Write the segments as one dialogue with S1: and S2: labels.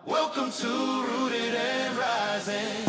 S1: Welcome to Rooted and Rising.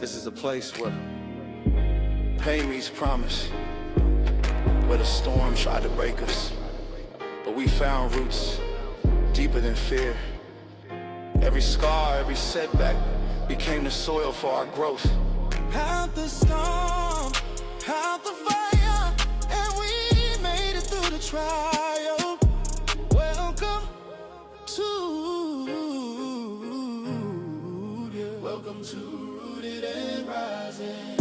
S1: This is a place where pain meets promise, where the storm tried to break us, but we found roots deeper than fear. Every scar, every setback became the soil for our growth. Out the storm, out the fire, and we made it through the trial. Welcome to Rooted and Rising.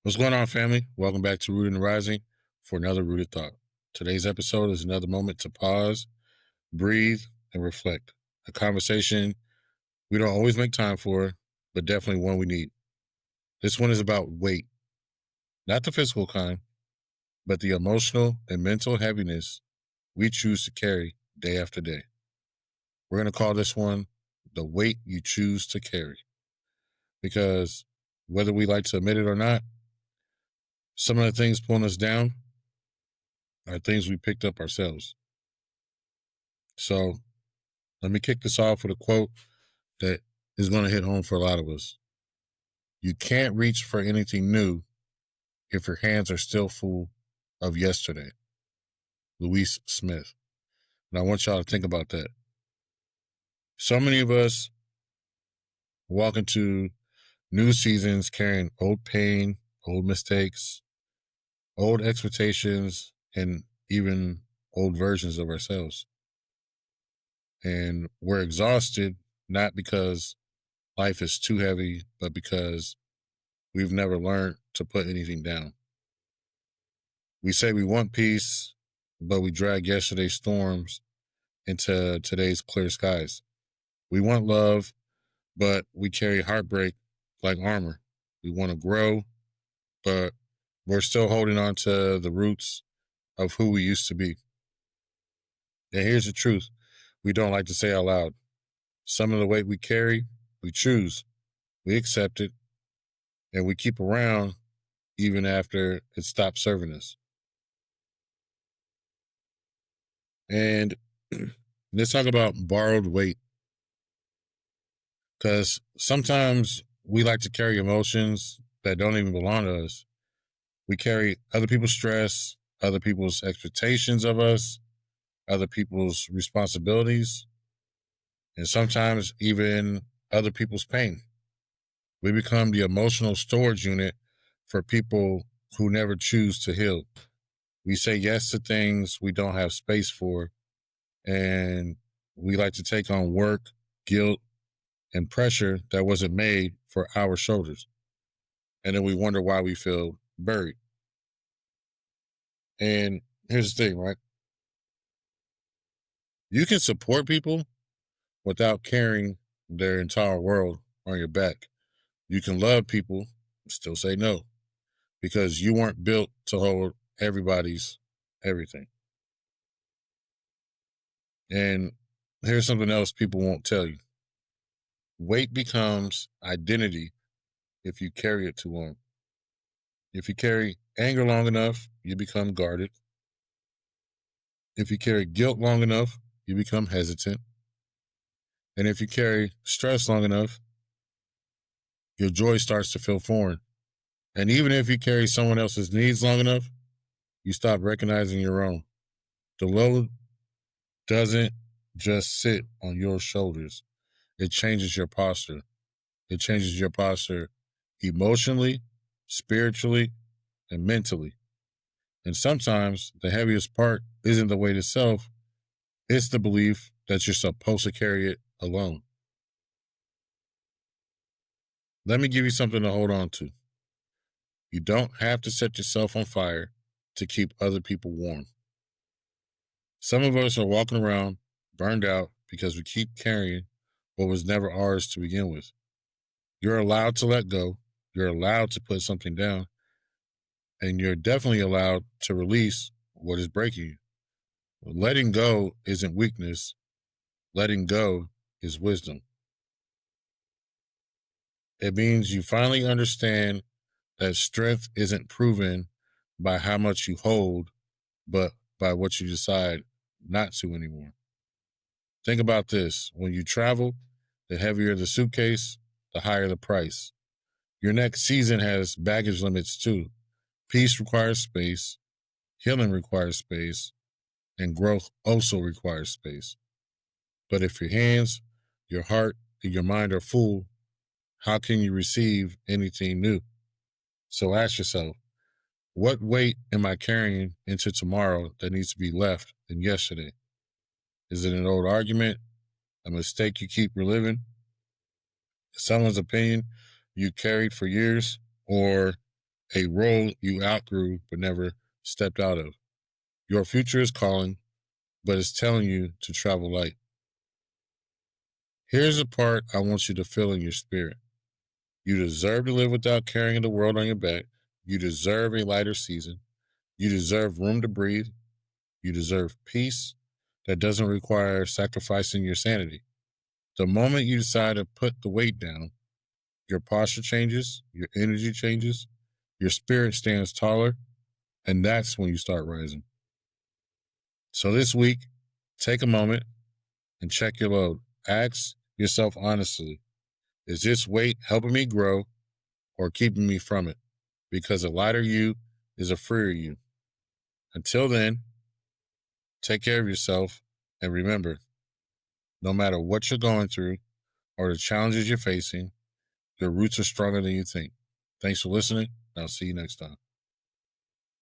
S2: What's going on, family? Welcome back to Rooted and Rising for another Rooted Thought. Today's episode is another moment to pause, breathe, and reflect. A conversation we don't always make time for, but definitely one we need. This one is about weight. Not the physical kind, but the emotional and mental heaviness we choose to carry day after day. We're going to call this one the weight you choose to carry. Because whether we like to admit it or not, some of the things pulling us down are things we picked up ourselves. So let me kick this off with a quote that is going to hit home for a lot of us. You can't reach for anything new if your hands are still full of yesterday. Louise Smith. And I want y'all to think about that. So many of us walk into new seasons carrying old pain, old mistakes, old expectations, and even old versions of ourselves. And we're exhausted, not because life is too heavy, but because we've never learned to put anything down. We say we want peace, but we drag yesterday's storms into today's clear skies. We want love, but we carry heartbreak like armor. We want to grow, but we're still holding on to the roots of who we used to be. And here's the truth we don't like to say out loud. Some of the weight we carry, we choose, we accept it, and we keep around even after it stops serving us. And let's talk about borrowed weight. Because sometimes we like to carry emotions that don't even belong to us. We carry other people's stress, other people's expectations of us, other people's responsibilities, and sometimes even other people's pain. We become the emotional storage unit for people who never choose to heal. We say yes to things we don't have space for, and we like to take on work, guilt, and pressure that wasn't made for our shoulders. And then we wonder why we feel buried. And here's the thing, right? You can support people without carrying their entire world on your back. You can love people and still say no, because you weren't built to hold everybody's everything. And here's something else people won't tell you. Weight becomes identity if you carry it too long. If you carry anger long enough, you become guarded. If you carry guilt long enough, you become hesitant. And if you carry stress long enough, your joy starts to feel foreign. And even if you carry someone else's needs long enough, you stop recognizing your own. The load doesn't just sit on your shoulders. It changes your posture. It changes your posture emotionally, spiritually, and mentally. And sometimes the heaviest part isn't the weight itself, it's the belief that you're supposed to carry it alone. Let me give you something to hold on to. You don't have to set yourself on fire to keep other people warm. Some of us are walking around burned out because we keep carrying what was never ours to begin with. You're allowed to let go. You're allowed to put something down. And you're definitely allowed to release what is breaking you. Letting go isn't weakness. Letting go is wisdom. It means you finally understand that strength isn't proven by how much you hold, but by what you decide not to anymore. Think about this. When you travel, the heavier the suitcase, the higher the price. Your next season has baggage limits too. Peace requires space, healing requires space, and growth also requires space. But if your hands, your heart, and your mind are full, how can you receive anything new? So ask yourself, what weight am I carrying into tomorrow that needs to be left in yesterday? Is it an old argument, a mistake you keep reliving, someone's opinion you carried for years, or a role you outgrew but never stepped out of? Your future is calling, but it's telling you to travel light. Here's the part I want you to feel in your spirit. You deserve to live without carrying the world on your back. You deserve a lighter season. You deserve room to breathe. You deserve peace that doesn't require sacrificing your sanity. The moment you decide to put the weight down, your posture changes, your energy changes, your spirit stands taller, and that's when you start rising. So this week, take a moment and check your load. Ask yourself honestly, is this weight helping me grow or keeping me from it? Because a lighter you is a freer you. Until then, take care of yourself, and remember, no matter what you're going through or the challenges you're facing, your roots are stronger than you think. Thanks for listening, and I'll see you next time.